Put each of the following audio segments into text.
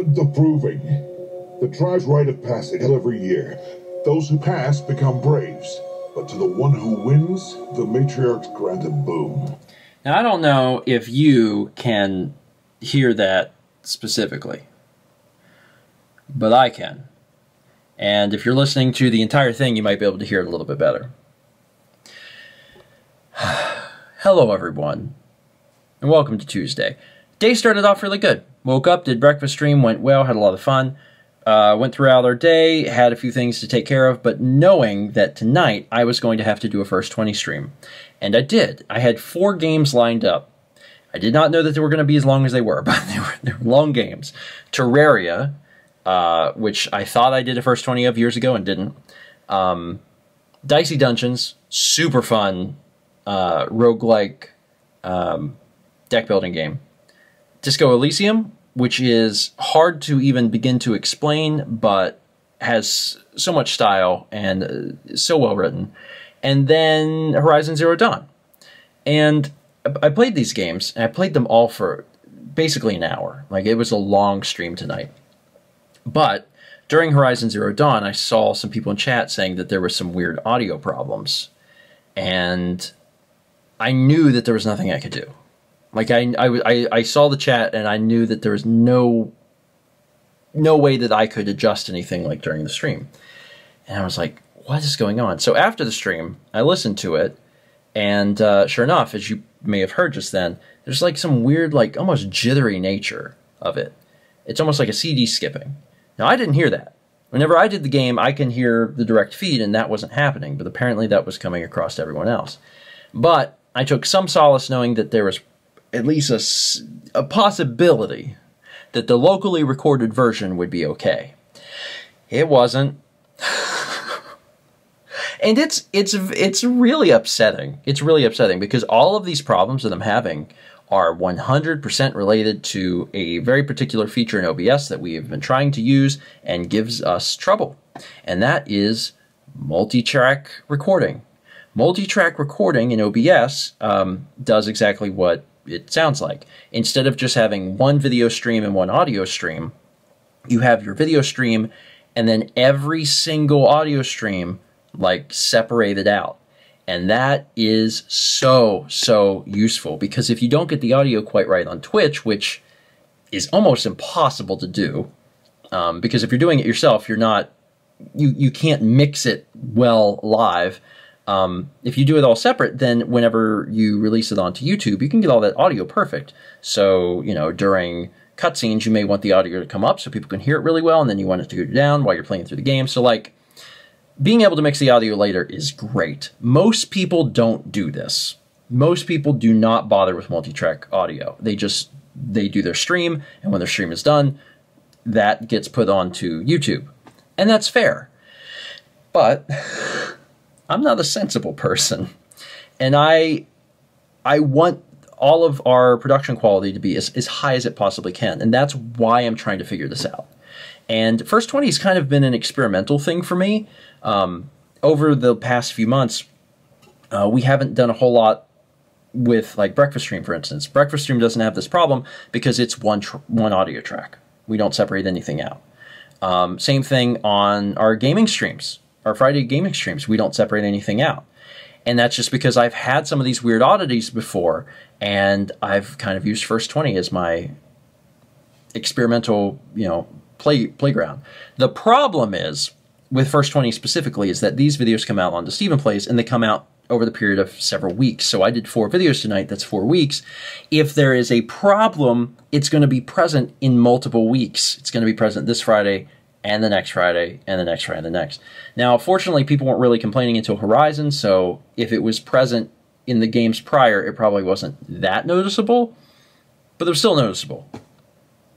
The proving. The tribe's rite of passage every year. Those who pass become braves. But to the one who wins, the matriarchs grant a boon. Now, I don't know if you can hear that specifically, but I can. And if you're listening to the entire thing, you might be able to hear it a little bit better. Hello, everyone, and welcome to Tuesday. Day started off really good. Woke up, did breakfast stream, went well, had a lot of fun. Went throughout our day, had a few things to take care of, but knowing that tonight I was going to have to do a First 20 stream. And I did. I had 4 games lined up. I did not know that they were going to be as long as they were, but they were long games. Terraria, which I thought I did a First 20 of years ago and didn't. Dicey Dungeons, super fun roguelike deck building game. Disco Elysium, which is hard to even begin to explain, but has so much style and so well written. And then Horizon Zero Dawn. And I played these games, and I played them all for basically an hour. Like, it was a long stream tonight. But during Horizon Zero Dawn, I saw some people in chat saying that there were some weird audio problems. And I knew that there was nothing I could do. Like, I saw the chat, and I knew that there was no way that I could adjust anything, like, during the stream. And I was like, what is going on? So after the stream, I listened to it, and sure enough, as you may have heard just then, there's, like, some weird, like, almost jittery nature of it. It's almost like a CD skipping. Now, I didn't hear that. Whenever I did the game, I can hear the direct feed, and that wasn't happening, but apparently that was coming across to everyone else. But I took some solace knowing that there was at least a possibility that the locally recorded version would be okay. It wasn't. And it's really upsetting. It's really upsetting because all of these problems that I'm having are 100% related to a very particular feature in OBS that we have been trying to use and gives us trouble. And that is multi-track recording. Multi-track recording in OBS does exactly what it sounds like. Instead of just having one video stream and one audio stream, you have your video stream and then every single audio stream, like, separated out. And that is so useful, because if you don't get the audio quite right on Twitch, which is almost impossible to do, because if you're doing it yourself, you're not, you can't mix it well live. If you do it all separate, then whenever you release it onto YouTube, you can get all that audio perfect. So, you know, during cutscenes, you may want the audio to come up so people can hear it really well, and then you want it to go down while you're playing through the game. So, like, being able to mix the audio later is great. Most people don't do this. Most people do not bother with multi-track audio. They do their stream, and when their stream is done, that gets put onto YouTube. And that's fair. But I'm not a sensible person. And I want all of our production quality to be as high as it possibly can. And that's why I'm trying to figure this out. And First 20 has kind of been an experimental thing for me. Over the past few months, we haven't done a whole lot with, like, Breakfast Stream, for instance. Breakfast Stream doesn't have this problem because it's one audio track. We don't separate anything out. Same thing on our gaming streams. Our Friday gaming streams, we don't separate anything out. And that's just because I've had some of these weird oddities before, and I've kind of used First 20 as my experimental, you know, playground. The problem is, with First 20 specifically, is that these videos come out on the Stephen Plays, and they come out over the period of several weeks. So I did 4 videos tonight, that's 4 weeks. If there is a problem, it's going to be present in multiple weeks. It's going to be present this Friday, and the next Friday, and the next Friday, and the next. Now, fortunately, people weren't really complaining until Horizon, so if it was present in the games prior, it probably wasn't that noticeable, but it was still noticeable,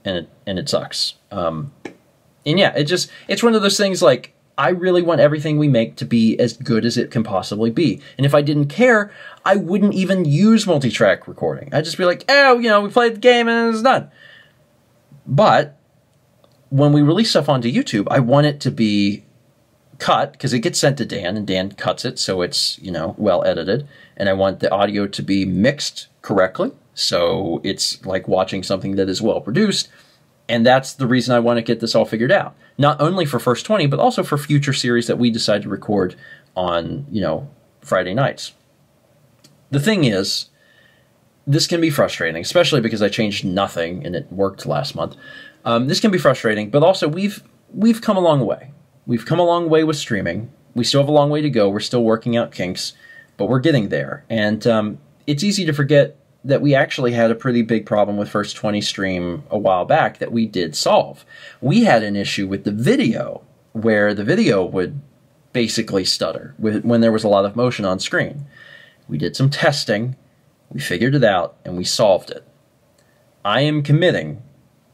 and it sucks. And yeah, it's one of those things, like, I really want everything we make to be as good as it can possibly be. And if I didn't care, I wouldn't even use multi-track recording. I'd just be like, oh, you know, we played the game and it's done. But when we release stuff onto YouTube, I want it to be cut, because it gets sent to Dan, and Dan cuts it so it's, you know, well edited. And I want the audio to be mixed correctly, so it's like watching something that is well produced. And that's the reason I want to get this all figured out. Not only for First 20, but also for future series that we decide to record on, Friday nights. The thing is, this can be frustrating, especially because I changed nothing and it worked last month. This can be frustrating, but also we've come a long way. We've come a long way with streaming. We still have a long way to go. We're still working out kinks, but we're getting there. And it's easy to forget that we actually had a pretty big problem with First 20 stream a while back that we did solve. We had an issue with the video, where the video would basically stutter when there was a lot of motion on screen. We did some testing, we figured it out, and we solved it. I am committing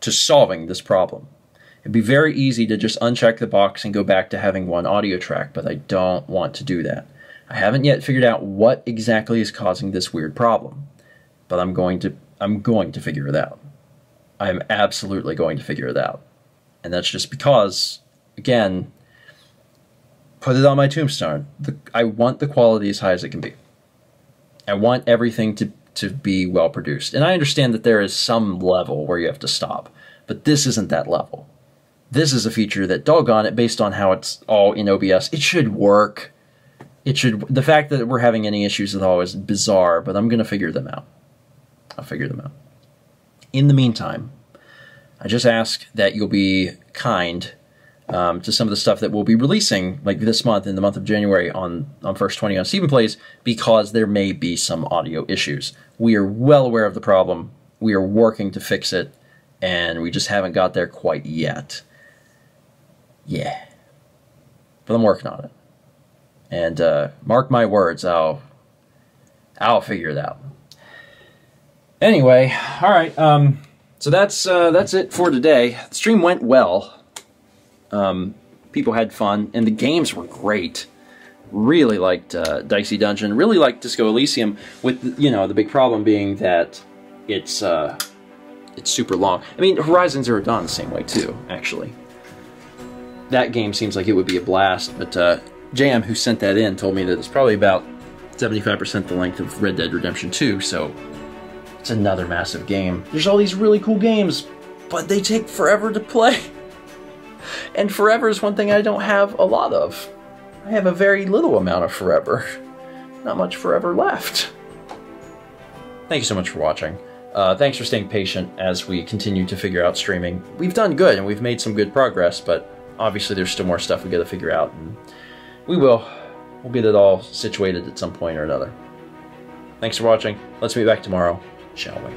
to solving this problem. It'd be very easy to just uncheck the box and go back to having one audio track, but I don't want to do that. I haven't yet figured out what exactly is causing this weird problem, but I'm going to figure it out. I'm absolutely going to figure it out. And that's just because, again, put it on my tombstone. I want the quality as high as it can be. I want everything to be well produced. And I understand that there is some level where you have to stop, but this isn't that level. This is a feature that, doggone it, based on how it's all in OBS, it should work. The fact that we're having any issues at all is bizarre, but I'm going to figure them out. I'll figure them out. In the meantime, I just ask that you'll be kind to some of the stuff that we'll be releasing, like this month, in the month of January, on First 20 on Steven Plays, because there may be some audio issues. We are well aware of the problem. We are working to fix it, and we just haven't got there quite yet. Yeah. But I'm working on it. And mark my words, I'll figure it out. Anyway, all right. So that's it for today. The stream went well. People had fun, and the games were great. Really liked Dicey Dungeon. Really liked Disco Elysium. With the big problem being that it's super long. I mean, Horizon Zero Dawn the same way too. Actually, that game seems like it would be a blast. But JM, who sent that in, told me that it's probably about 75% the length of Red Dead Redemption 2. So. It's another massive game. There's all these really cool games, but they take forever to play. And forever is one thing I don't have a lot of. I have a very little amount of forever. Not much forever left. Thank you so much for watching. Thanks for staying patient as we continue to figure out streaming. We've done good, and we've made some good progress, but obviously there's still more stuff we gotta figure out, and we'll get it all situated at some point or another. Thanks for watching. Let's meet back tomorrow, shall we?